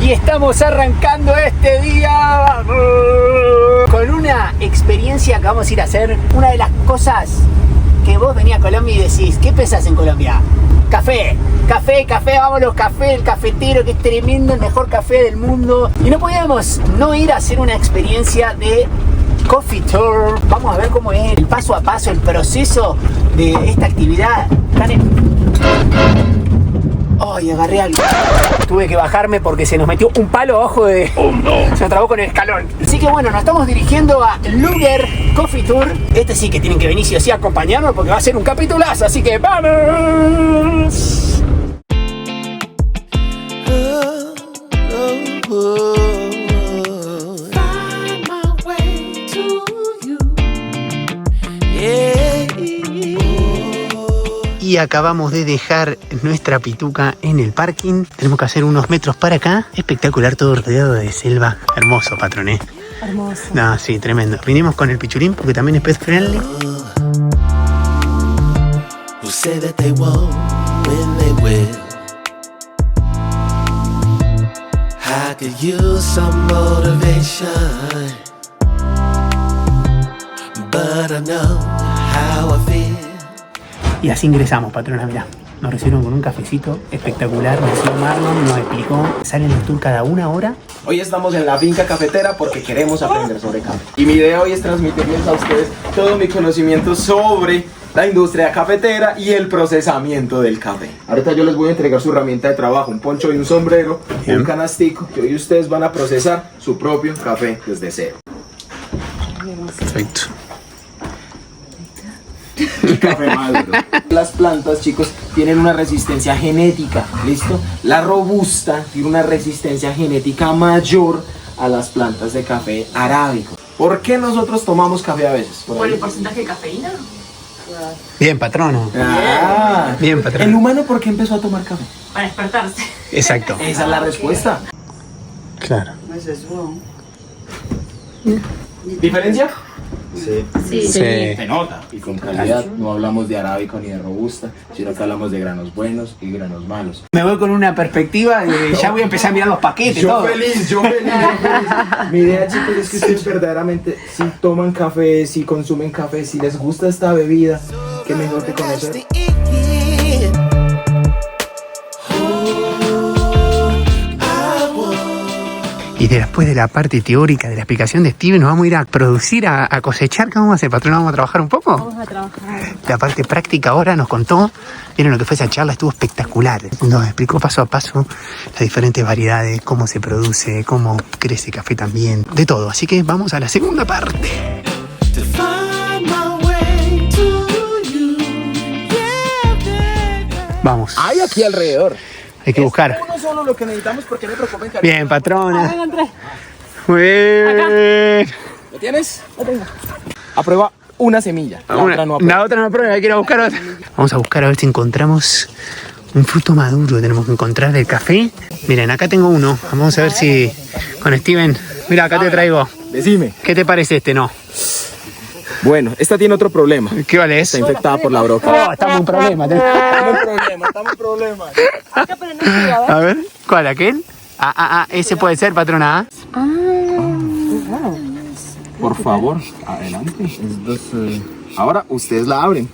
Y estamos arrancando este día con una experiencia que vamos a ir a hacer. Una de las cosas que vos venís a Colombia y decís, ¿qué pensás en Colombia? Café, café, café, vámonos, café, el cafetero que es tremendo, el mejor café del mundo. Y no podíamos no ir a hacer una experiencia de Coffee Tour. Vamos a ver cómo es el paso a paso, el proceso de esta actividad tan... ¡Ay, agarré algo! Tuve que bajarme porque se nos metió un palo abajo de... ¡Oh, no! Se nos trabó con el escalón. Así que bueno, nos estamos dirigiendo a Luger Coffee Tour. Este sí que tienen que venir sí o sí a acompañarnos porque va a ser un capitulazo. Así que ¡vamos! Y acabamos de dejar nuestra pituca en el parking. Tenemos que hacer unos metros para acá. Espectacular, todo rodeado de selva. Hermoso, patrón, ¿eh? Hermoso. No, sí, tremendo. Vinimos con el pichulín porque también es pet friendly. Y así ingresamos, patrona, mirá. Nos recibieron con un cafecito espectacular. Nació Marlon, nos explicó. Salen los tours cada una hora. Hoy estamos en la finca cafetera porque queremos aprender sobre café. Y mi idea hoy es transmitirles a ustedes todo mi conocimiento sobre la industria cafetera y el procesamiento del café. Ahorita yo les voy a entregar su herramienta de trabajo, un poncho y un sombrero, un canastico, que hoy ustedes van a procesar su propio café desde cero. Perfecto. Café maduro. Las plantas, chicos, tienen una resistencia genética, ¿listo? La robusta tiene una resistencia genética mayor a las plantas de café arábico. ¿Por qué nosotros tomamos café a veces? ¿Por el porcentaje de cafeína? Bien, patrono. Bien, patrono. ¿El humano por qué empezó a tomar café? Para despertarse. Exacto. Esa es la respuesta. Claro. ¿Diferencia? Sí. Se nota. Y con calidad no hablamos de arábico ni de robusta, sino que hablamos de granos buenos y granos malos. Me voy con una perspectiva de ya voy a empezar a mirar los paquetes. Yo todo. feliz. Mi idea, chicos, es que ustedes verdaderamente si toman café, si consumen café, si les gusta esta bebida, qué mejor que conocer. Y después de la parte teórica de la explicación de Steven, nos vamos a ir a producir, a cosechar. ¿Qué vamos a hacer, patrón? ¿Vamos a trabajar un poco? Vamos a trabajar. La parte práctica ahora nos contó. Vieron lo que fue esa charla, estuvo espectacular. Nos explicó paso a paso las diferentes variedades, cómo se produce, cómo crece café también, de todo. Así que vamos a la segunda parte. Vamos. Hay aquí alrededor. Hay que buscar. Uno solo lo que necesitamos porque no me preocupen, cariño. Bien, patrona. Venga, Andrés. Muy bien. ¿Lo tienes? Lo tengo. Aprueba una semilla. La otra no aprueba. La otra no prueba, hay que ir a buscar otra. Vamos a buscar a ver si encontramos un fruto maduro. Tenemos que encontrar del café. Miren, acá tengo uno. Vamos a ver si con Steven. Mira, acá te traigo. Decime. ¿Qué te parece este? No. Bueno, esta tiene otro problema. ¿Qué vale eso? Está infectada por la broca. Oh, estamos en problema. Estamos en problema. Acá, pero no quiero, A ver, ¿cuál? ¿Aquel? Ese puede ser, patrona. Por favor, adelante. Ahora ustedes la abren.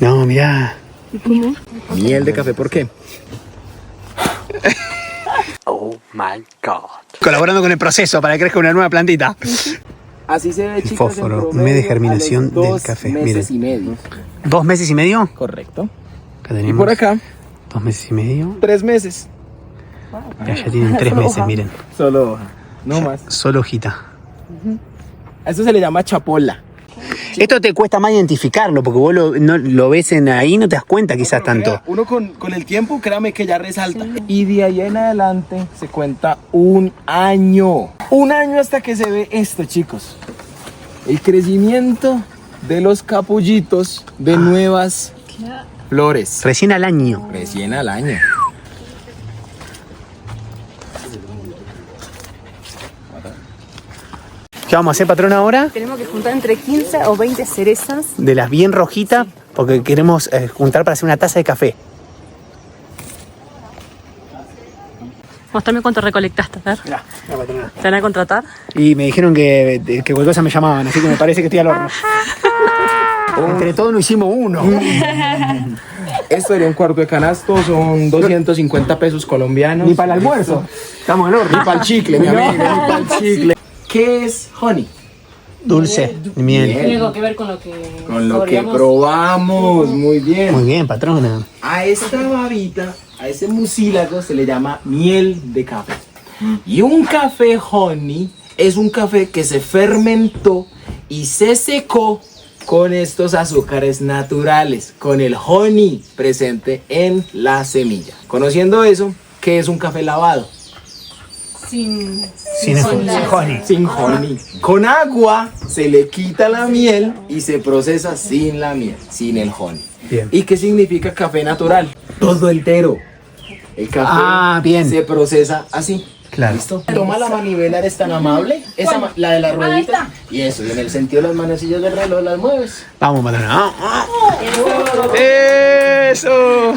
No, mirá. Miel de café, ¿por qué? Oh my God. Colaborando con el proceso para que crezca una nueva plantita. Así se ve, chicos, fósforo, en promedio, mes de germinación a los del café, 2 meses y medio. 2 meses y medio. Correcto. Acá Y tenemos por acá, 2 meses y medio. 3 meses. Ya tienen 3 meses, miren. Solo hoja, no más. Solo hojita. A esto se le llama chapola. Esto te cuesta más identificarlo, porque vos lo ves ahí, no te das cuenta quizás tanto. Uno con el tiempo, créame que ya resalta. Y de ahí en adelante se cuenta un año. Un año hasta que se ve esto, chicos. El crecimiento de los capullitos de nuevas flores. Recién al año. Recién al año. ¿Qué vamos a hacer, patrón, ahora? Tenemos que juntar entre 15 o 20 cerezas. De las bien rojitas, porque queremos juntar para hacer una taza de café. Mostrame cuánto recolectaste, a ver. Mirá, la patrona. ¿Te van a contratar? Y me dijeron que cualquier cosa me llamaban, así que me parece que estoy al horno. Entre todos no hicimos uno. Esto sería un cuarto de canasto, son 250 pesos colombianos. Ni para el almuerzo. Estamos al horno. Ni para el chicle, mi amigo, ni para el chicle. ¿Qué es honey? Dulce, miel. Miel. Tiene algo que ver con lo que Con lo que probamos, muy bien. Muy bien, patrona. A esta babita, a ese mucílago se le llama miel de café. Y un café honey es un café que se fermentó y se secó con estos azúcares naturales, con el honey presente en la semilla. Conociendo eso, ¿qué es un café lavado? sin honey. Sin honey. Con agua se le quita la miel y se procesa sin la miel, sin el honey. Bien. ¿Y qué significa café natural? Todo entero. El café bien. se procesa así. Claro. ¿Listo? Toma la manivela, eres tan amable. Esa la de las rueditas. Y eso, y en el sentido de las manecillas del reloj las mueves. Vamos, patrona. ¡Eso!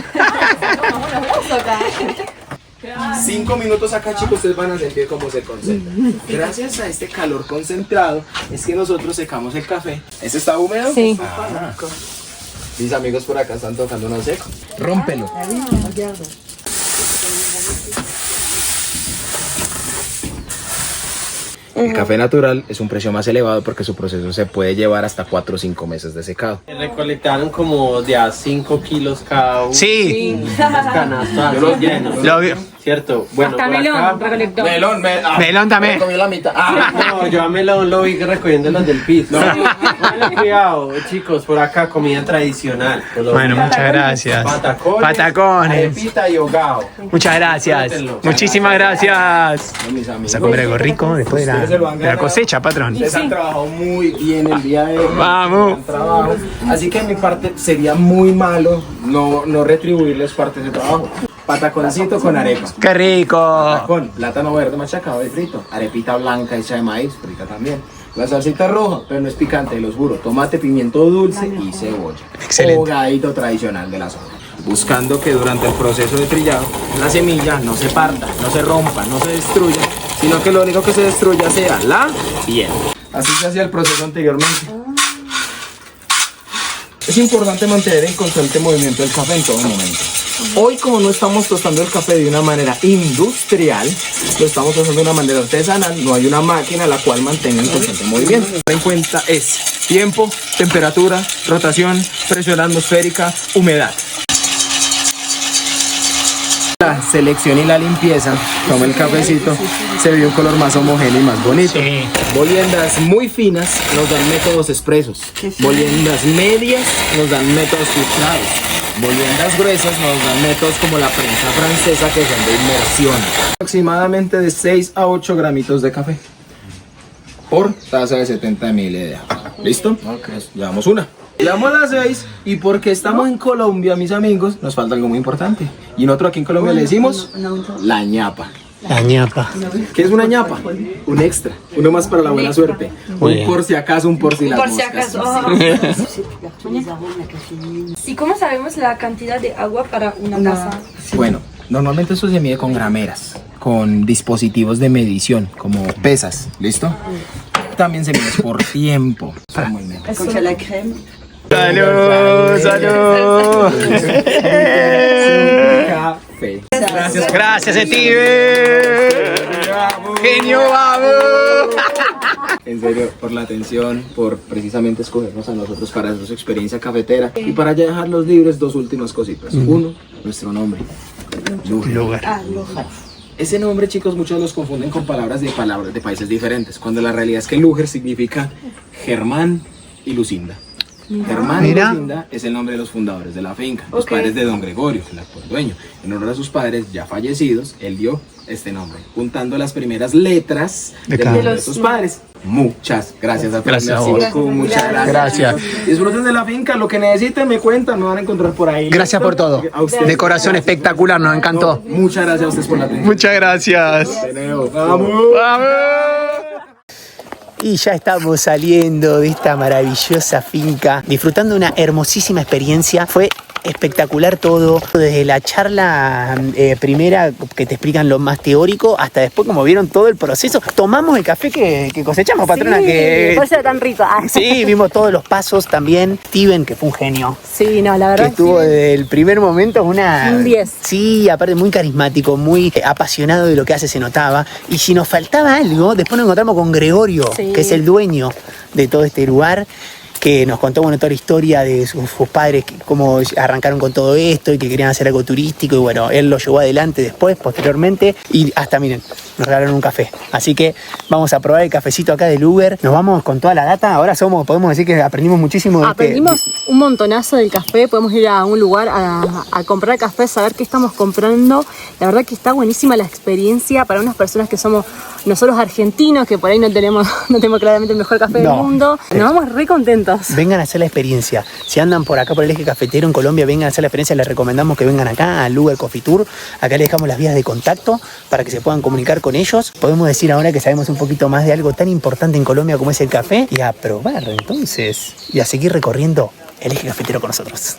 5 minutos acá, chicos, ustedes van a sentir cómo se concentra. Gracias a este calor concentrado es que nosotros secamos el café. ¿Ese está húmedo? Sí. Ah. Mis amigos por acá están tocando uno seco. Rómpelo. El café natural es un precio más elevado porque su proceso se puede llevar hasta 4 o 5 meses de secado. Recolectaron como de a 5 kilos cada uno. Sí. Canastas Yo los llenos. Lo vi. Cierto. Bueno, Hasta por melón acá. recolectó. Melón también. Me comí la mitad. No, yo a melón lo vi recogiendo los del piso. Bueno, cuidado, chicos, por acá comida tradicional. Bueno, muchas gracias. Patacones. Arepita y hogao. Muchas gracias. Disfrútenlo. Muchísimas gracias. No, mis amigos. Vamos a comer algo rico después de Ustedes se lo han de la ganado. cosecha, patrón. Ustedes han trabajado muy bien el día de hoy. Vamos. Han trabajado. Así que de mi parte sería muy malo no retribuirles parte de su trabajo. Pataconcito con arepa. ¡Qué rico! Patacón, plátano verde machacado y frito. Arepita blanca hecha de maíz, frita también. La salsita roja, pero no es picante, los juro. Tomate, pimiento dulce y cebolla. Excelente. Hogadito tradicional de la zona. Buscando que durante el proceso de trillado la semilla no se parta, no se rompa, no se destruya, sino que lo único que se destruya sea la piel. Así se hacía el proceso anteriormente. Es importante mantener en constante movimiento el café en todo momento. Hoy, como no estamos tostando el café de una manera industrial, lo estamos tostando de una manera artesanal, no hay una máquina la cual mantenga en constante movimiento. En cuenta es tiempo, temperatura, rotación, presión atmosférica, humedad. La selección y la limpieza, toma el cafecito, se ve un color más homogéneo y más bonito. Sí. Moliendas muy finas nos dan métodos expresos. Moliendas medias nos dan métodos filtrados. Moliendas gruesas nos dan métodos como la prensa francesa, que son de inmersión. Aproximadamente de 6 a 8 gramitos de café por taza de 70 ml de agua. ¿Listo? Llevamos una. Llevamos las 6 y porque estamos en Colombia, mis amigos, nos falta algo muy importante. Y nosotros aquí en Colombia le decimos la ñapa. La ñapa. ¿Qué es una ñapa? Un extra, uno más para la buena suerte. Muy Un bien. por si acaso, un por si las Por si moscas. acaso. ¿Y cómo sabemos la cantidad de agua para una taza? Bueno, normalmente eso se mide con grameras, con dispositivos de medición, como pesas, ¿listo? También se mide por tiempo. ¡Salud! ¡Salud! Café. Gracias, Steve. Genio, vamos. En serio, por la atención, por precisamente escogernos a nosotros para su experiencia cafetera y para ya dejarlos libres, dos últimas cositas. Uno, nuestro nombre. Lugar. Ese nombre, chicos, muchos los confunden con palabras de países diferentes, cuando la realidad es que Lúger significa Germán y Lucinda. Germán y Mira. Lucinda es el nombre de los fundadores de la finca, los padres de don Gregorio, el actual dueño. En honor a sus padres ya fallecidos, él dio este nombre, juntando las primeras letras De del cada nombre uno. de sus padres. Muchas gracias a todos. Gracias a Merci vos. beaucoup, muchas gracias. Gracias. Disfruten de la finca, lo que necesiten me cuentan, me van a encontrar por ahí. Gracias por todo. A ustedes. De corazón espectacular, nos encantó. Muchas gracias a ustedes por la atención. Muchas gracias. Vamos. ¡Vamos! Y ya estamos saliendo de esta maravillosa finca, disfrutando una hermosísima experiencia. Fue espectacular todo, desde la charla primera que te explican lo más teórico hasta después como vieron todo el proceso. Tomamos el café que cosechamos, patrona, Sí, que por eso era tan rico. Ah. sí, vimos todos los pasos también. Steven, que fue un genio. Sí, no, la Que verdad. estuvo sí. desde el primer momento una... Un 10. Sí, aparte muy carismático, muy apasionado de lo que hace, se notaba. Y si nos faltaba algo, después nos encontramos con Gregorio, Sí. que es el dueño de todo este lugar, que nos contó bueno, toda la historia de sus padres, cómo arrancaron con todo esto y que querían hacer algo turístico. Y bueno, él lo llevó adelante después, posteriormente. Y hasta, miren, nos regalaron un café. Así que vamos a probar el cafecito acá del Uber. Nos vamos con toda la data. Ahora podemos decir que aprendimos muchísimo. Aprendimos un montonazo del café, podemos ir a un lugar a comprar café, saber qué estamos comprando. La verdad que está buenísima la experiencia para unas personas que somos nosotros argentinos, que por ahí no tenemos claramente el mejor café No. del mundo. Nos vamos re contentos. Vengan a hacer la experiencia. Si andan por acá por el eje cafetero en Colombia, vengan a hacer la experiencia. Les recomendamos que vengan acá al Uber Coffee Tour. Acá les dejamos las vías de contacto para que se puedan comunicar con ellos. Podemos decir ahora que sabemos un poquito más de algo tan importante en Colombia como es el café y a probar entonces y a seguir recorriendo el eje cafetero con nosotros.